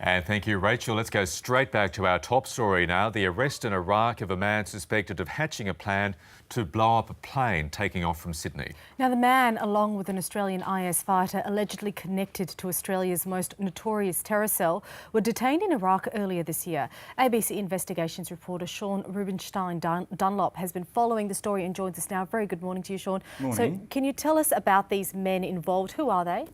And thank you, Rachel. Let's go straight back to our top story now. The arrest in Iraq of a man suspected of hatching a plan to blow up a plane taking off from Sydney. Now, the man, along with an Australian IS fighter allegedly connected to Australia's most notorious terror cell, were detained in Iraq earlier this year. ABC Investigations reporter Sean Rubinsztein-Dunlop has been following the story and joins us now. Very good morning to you, Sean. Morning. So can you tell us about these men involved? Who are they?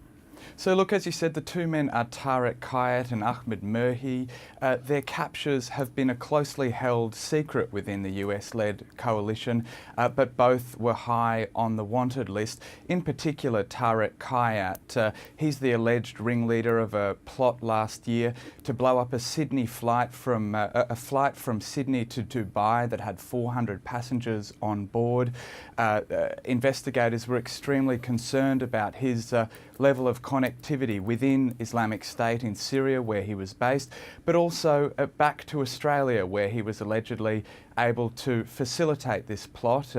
So look, as you said, the two men are Tariq Kayat and Ahmed Murhi. Their captures have been a closely held secret within the US-led coalition, but both were high on the wanted list. In particular, Tariq Kayat, he's the alleged ringleader of a plot last year to blow up a Sydney flight from Sydney to Dubai that had 400 passengers on board. Investigators were extremely concerned about his level of connectivity within Islamic State in Syria, where he was based, but also back to Australia, where he was allegedly able to facilitate this plot,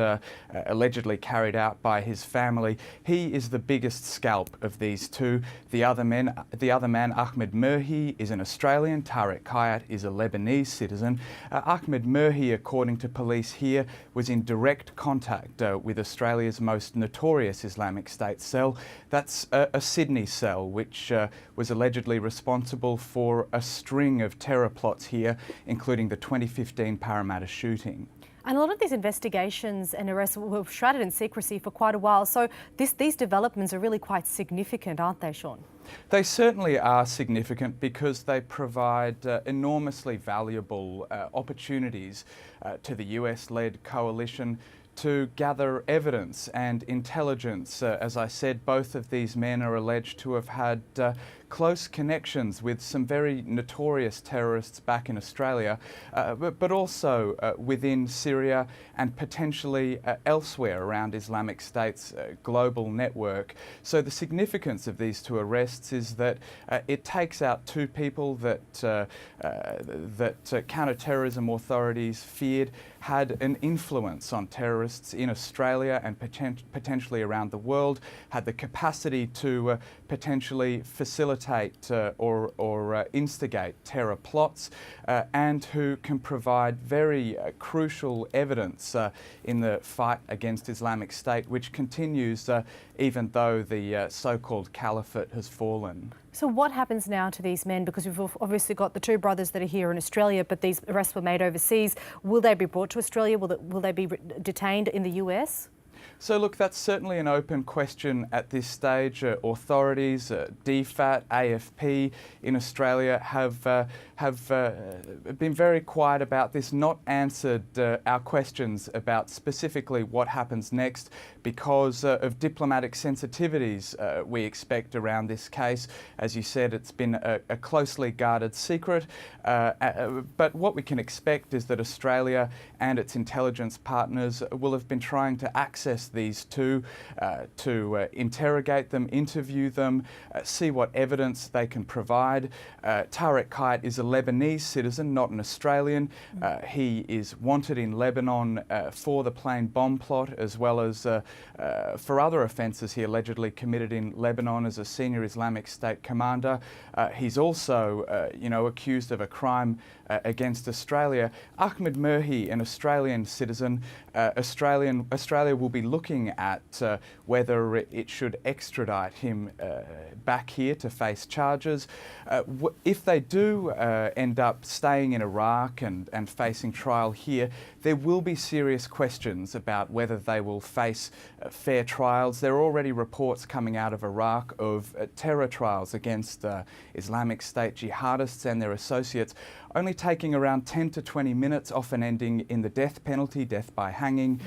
allegedly carried out by his family. He is the biggest scalp of these two. The other man, Ahmed Murhi, is an Australian. Tariq Kayat is a Lebanese citizen. Ahmed Murhi, according to police here, was in direct contact with Australia's most notorious Islamic State cell. That's a Sydney cell, which was allegedly responsible for a string of terror plots here, including the 2015 Parramatta shooting. And a lot of these investigations and arrests were shrouded in secrecy for quite a while. So these developments are really quite significant, aren't they, Sean? They certainly are significant because they provide enormously valuable opportunities to the US-led coalition to gather evidence and intelligence. As I said, both of these men are alleged to have had close connections with some very notorious terrorists back in Australia, but also within Syria and potentially elsewhere around Islamic State's global network. So the significance of these two arrests is that it takes out two people that counter-terrorism authorities feared had an influence on terrorists in Australia and potentially around the world, had the capacity to potentially facilitate or instigate terror plots, and who can provide very crucial evidence in the fight against Islamic State, which continues even though the so-called caliphate has fallen. So what happens now to these men? Because we've obviously got the two brothers that are here in Australia, but these arrests were made overseas. Will they be brought to Australia? Will they be detained in the US? So look, that's certainly an open question at this stage. Authorities, DFAT, AFP in Australia have been very quiet about this, not answered our questions about specifically what happens next because of diplomatic sensitivities we expect around this case. As you said, it's been a closely guarded secret, but what we can expect is that Australia and its intelligence partners will have been trying to access these two to interrogate them, interview them, see what evidence they can provide. Tariq Kayat is a Lebanese citizen, not an Australian. He is wanted in Lebanon for the plane bomb plot, as well as for other offences he allegedly committed in Lebanon as a senior Islamic State commander. He's also, accused of a crime against Australia. Ahmed Murhi, an Australian citizen, Australia will be looking at whether it should extradite him back here to face charges. If they do end up staying in Iraq and facing trial here, there will be serious questions about whether they will face fair trials. There are already reports coming out of Iraq of terror trials against Islamic State jihadists and their associates, only taking around 10 to 20 minutes, often ending in the death penalty, death by hanging,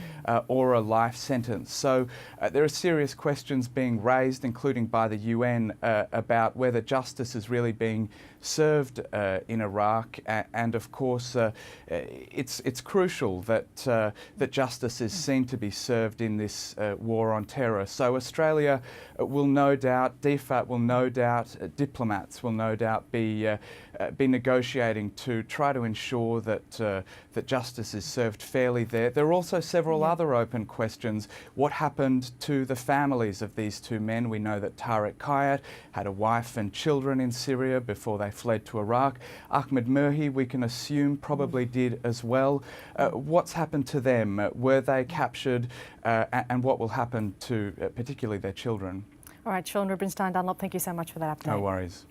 or a life sentence. So there are serious questions being raised, including by the UN, about whether justice is really being served in Iraq, and of course it's crucial that justice is seen to be served in this war on terror. So Australia will no doubt, DFAT will no doubt, diplomats will no doubt be negotiating to try to ensure that that justice is served fairly there. There are also several other open questions. What happened to the families of these two men? We know that Tariq Kayat had a wife and children in Syria before they fled to Iraq. Ahmed Murhi, we can assume, probably did as well. What's happened to them? Were they captured? And what will happen to particularly their children? All right, Sean Rubinsztein-Dunlop, thank you so much for that update. No worries.